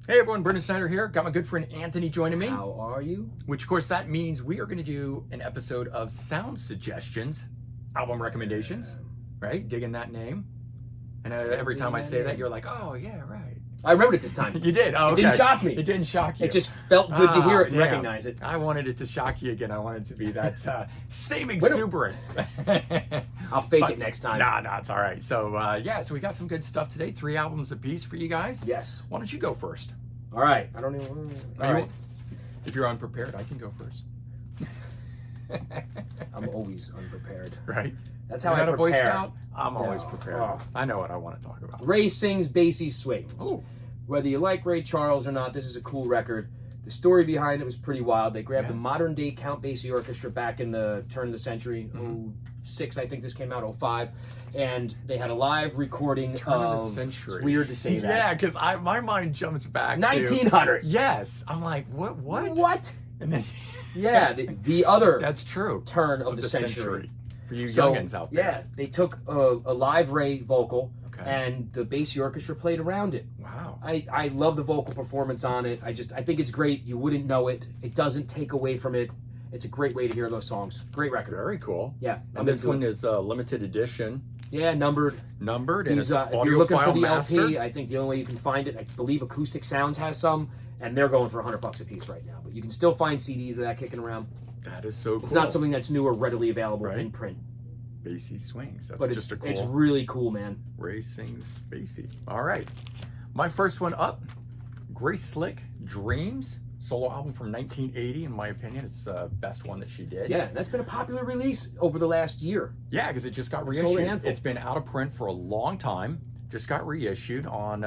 Hey everyone, Brendan Snyder here. Got my good friend Anthony joining me. How are you? Which of course that means we are going to do an episode of sound suggestions, album recommendations, right? Digging that name. And every time I say that, you're like, oh yeah, right. I remembered it this time. You did? Oh, okay. It didn't shock me. It didn't shock you. It just felt good to hear it and damn. recognize it. I wanted it to shock you again. I wanted it to be that same exuberance. I'll fake it next time. Nah, it's all right. So so we got some good stuff today. 3 albums apiece for you guys. Yes. Why don't you go first? All right. I don't even. All right. If you're unprepared, I can go first. I'm always unprepared. Right? That's how You're I not a Boy prepare. Scout? I'm always prepared. Oh. I know what I want to talk about. Ray sings, Basie swings. Ooh. Whether you like Ray Charles or not, this is a cool record. The story behind it was pretty wild. They grabbed the modern day Count Basie Orchestra back in the turn of the century, 06, I think this came out, 05, and they had a live recording Turn of the century. It's weird to say that. Yeah, because my mind jumps back 1900. to... Yes. I'm like, what? What? And then... Yeah, the other That's true. turn of the century. For you youngins out there. Yeah, they took a live Ray vocal, Okay. and the Basie Orchestra played around it. Wow. I love the vocal performance on it. I think it's great. You wouldn't know it. It doesn't take away from it. It's a great way to hear those songs. Great record. Very cool. Yeah. And this one is limited edition. Yeah, numbered. Numbered. And These, it's if you're looking for the master. LP, I think the only way you can find it, I believe Acoustic Sounds has some, and they're going for $100 a piece right now. But you can still find CDs of that kicking around. That is so cool. It's not something that's new or readily available in print. Basie swings. That's But just a cool... it's really cool, man. Ray sings Basie. All right. My first one up, Grace Slick, Dreams. Solo album from 1980. In my opinion, it's the best one that she did. Yeah, that's been a popular release over the last year. Yeah, because it just got Sold a reissued. handful. It's been out of print for a long time. Just got reissued on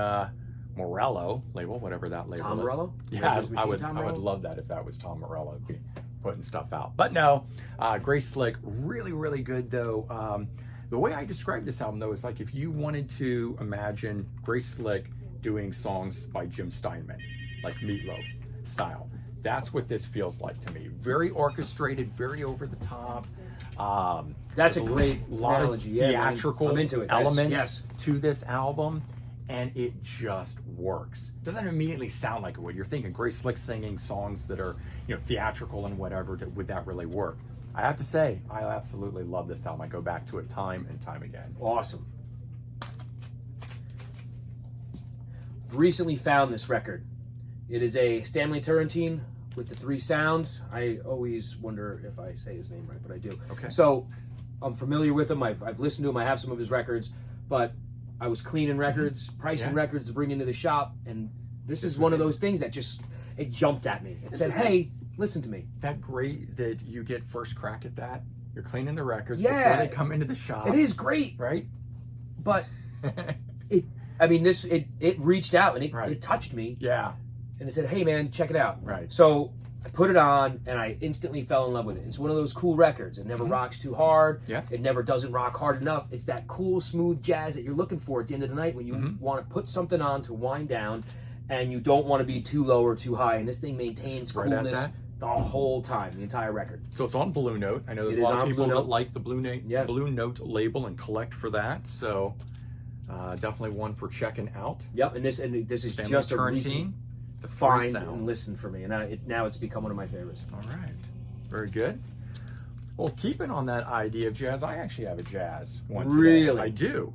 Morello label, whatever that label Tom is. Morello? Yeah, Tom I would Morello? love that if that was Tom Morello be putting stuff out. But no, Grace Slick, really, really good though. The way I describe this album though is like if you wanted to imagine Grace Slick doing songs by Jim Steinman, like Meatloaf style. That's what this feels like to me. Very orchestrated, very over the top. That's a there's great lot analogy. of Yeah, man. theatrical I'm into it. elements to this album, and it just works. Doesn't immediately sound like it would. You're thinking Grace Slick singing songs that are, theatrical and whatever. Would that really work? I have to say, I absolutely love this album. I go back to it time and time again. Awesome. Recently found this record. It is a Stanley Turrentine with the 3 sounds. I always wonder if I say his name right, but I do. Okay. So I'm familiar with him. I've listened to him. I have some of his records, but I was cleaning records, pricing records to bring into the shop, and this is one of those things that it jumped at me. It said, hey, listen to me. That great that you get first crack at that. You're cleaning the records Yeah. before they come into the shop. It is great, Right? but it reached out and it touched me. Yeah. And it said, hey man, check it out. Right. So I put it on and I instantly fell in love with it. It's one of those cool records. It never rocks too hard. Yeah. It never doesn't rock hard enough. It's that cool, smooth jazz that you're looking for at the end of the night when you want to put something on to wind down and you don't want to be too low or too high. And this thing maintains Right at coolness that. the whole time, the entire record. So it's on Blue Note. I know there's It a is lot of on people Blue that Note. like the Blue Note label and collect for that. So definitely one for checking out. Yep, and this is Stanley just a Turrentine, recent the 3 find sounds. and listen for me. And now it's become one of my favorites. All right. Very good. Well, keeping on that idea of jazz, I actually have a jazz one today. Really? I do.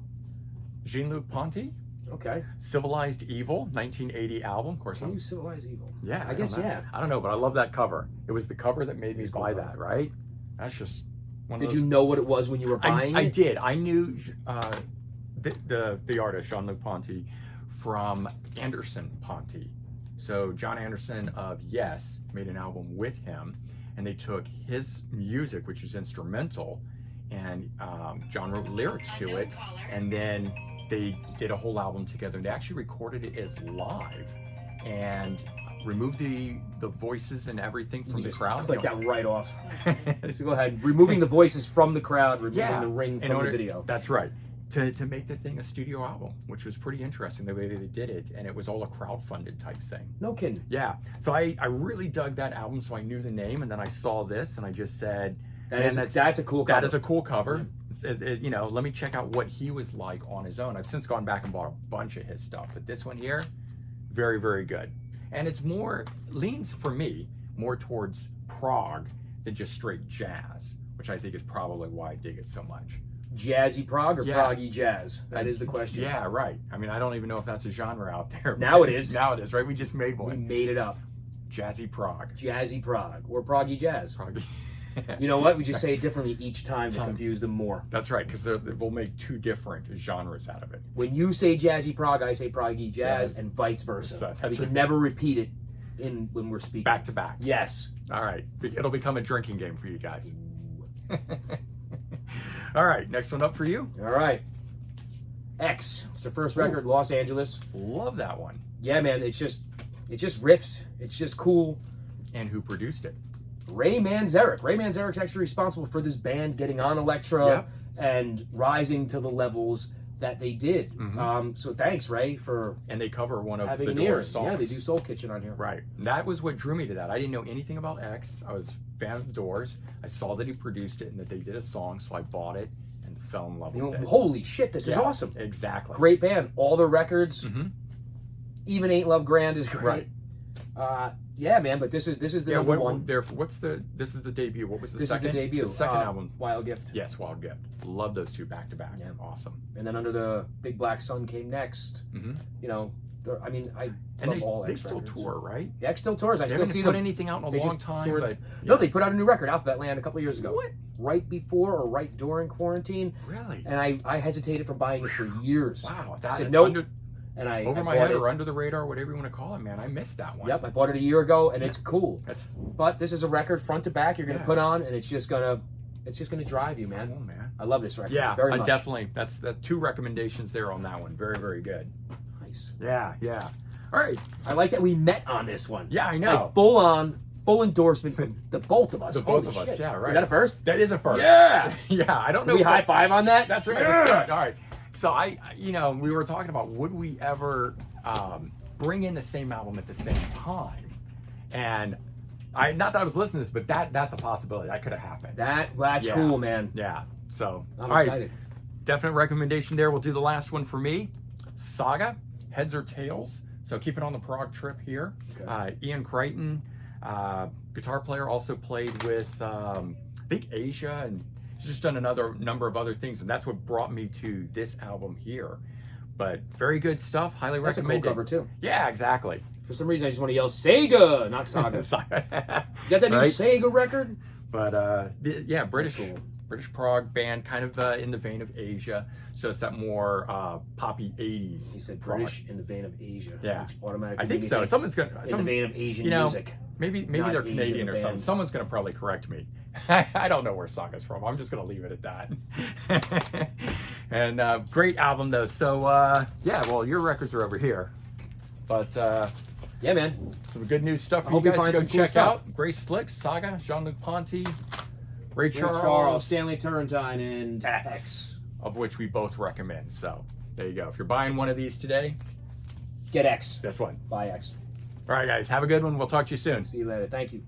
Jean-Luc Ponty, Okay. Civilized Evil, 1980 album. Of course, Can you civilize evil? yeah. I guess, don't know. yeah. I don't know, but I love that cover. It was the cover that made me It's a cool buy cover. that, right? That's just one of Did those. you know what it was when you were buying I it? did. I knew the artist, Jean-Luc Ponty, from Anderson Ponty. So John Anderson of Yes made an album with him, and they took his music, which is instrumental, and John wrote lyrics to it, and then they did a whole album together. And they actually recorded it as live, and removed the voices and everything from the crowd. Click that right off. So go ahead. Removing the voices from the crowd, removing the ring in from order- the video. That's right. To make the thing a studio album, which was pretty interesting the way they did it, and it was all a crowdfunded type thing. No kidding. Yeah, so I really dug that album, so I knew the name, and then I saw this, and I just said, That's a cool cover. that is a cool cover. Let me check out what he was like on his own. I've since gone back and bought a bunch of his stuff, but this one here, Very, very good. And it's more, leans for me, more towards prog than just straight jazz, which I think is probably why I dig it so much. Jazzy prog or Yeah. proggy jazz? That is the question. Yeah, right. I mean, I don't even know if that's a genre out there. Now it is. Now it is, right? We just made We one. made it up. Jazzy prog. Jazzy prog or proggy jazz. Prog. You know what? We just say it differently each time to confuse them more. That's right, because we'll make two different genres out of it. When you say jazzy prog, I say proggy jazz, Yes. and vice versa. So, that's we right. can never repeat it when we're speaking. Back to back. Yes. All right. It'll become a drinking game for you guys. All right. Next one up for you. All right. X. It's the first record, Los Angeles. Love that one. Yeah, man. It just rips. It's just cool. And who produced it? Ray Manzarek. Ray Manzarek's actually responsible for this band getting on Elektra Yep. and rising to the levels that they did. Mhm. So thanks, Ray, for And they cover one of having the an ear. Doors songs. Yeah, they do Soul Kitchen on here. Right. That was what drew me to that. I didn't know anything about X. I was a fan of the Doors. I saw that he produced it and that they did a song, so I bought it and fell in love You know, with it. holy shit, this is Yeah, awesome. Exactly. Great band. All the records, Mm-hmm. even Ain't Love Grand is great. Right. Yeah, man, but this is the Yeah. number What, one. what's the? This is the debut. What was the This second? is the debut. The second album. Wild Gift. Yes, Wild Gift. Love those two back to back. Yeah. Awesome. And then Under the Big Black Sun came next. Mm-hmm. You know, I mean, I And love all they X still records. tour, right? The X still tours. I They still haven't see put them. anything out in a They long just time. toured- But No, yeah. they put out a new record, Alphabet Land, a couple of years ago. What? Right before or right during quarantine. Really? And I hesitated from buying it for years. Wow. I That said nope. under, And I over I my bought head it. or under the radar, whatever you want to call it, man. I missed that one. Yep, I bought it a year ago, and it's cool. That's But this is a record front to back. You're gonna Yeah. put on, and it's just gonna drive you, cool, man. man. I love this record. Yeah, very I much. definitely. That's the two recommendations there on that one. Very, very good. Nice. Yeah, yeah. All right. I like that we met on this one. Yeah, I know. Like full endorsement from the both of us. The both Holy of us. shit. Yeah, right. Is that a first? That is a first. Yeah. Yeah. I don't Can know. we if high that- five on that? That's right. Yeah. That's good. All right. So we were talking about would we ever bring in the same album at the same time, and not that I was listening to this, but that's a possibility. That could have happened. That's Yeah. cool, man. Yeah. So I'm all right. excited. Definite recommendation there. We'll do the last one for me. Saga, Heads or Tails. So keep it on the prog trip here. Okay. Ian Crichton, guitar player, also played with I think Asia, and he's just done another number of other things, and that's what brought me to this album here. But very good stuff. Highly That's a cool recommended. cover too. Yeah, exactly. For some reason, I just want to yell Sega, not Saga. You got that new Right? Sega record? But yeah, British cool. British prog band, kind of in the vein of Asia. So it's that more poppy 80s. You said prog. British in the vein of Asia. Yeah. Which automatically I think made me so. Someone's gonna. in the vein of Asian music. Maybe not they're Asian Canadian or something. band. Someone's gonna probably correct me. I don't know where Saga's from. I'm just gonna leave it at that. And great album though. So yeah, well your records are over here, but Yeah, man. some good new stuff I for you hope you guys to find go some cool check stuff. out. Grace Slicks, Saga, Jean-Luc Ponty, Ray Ray Charles, Charles, Stanley Turrentine, and X, of which we both recommend. So there you go. If you're buying one of these today, Get X. this one. Buy X. All right, guys, have a good one. We'll talk to you soon. See you later. Thank you.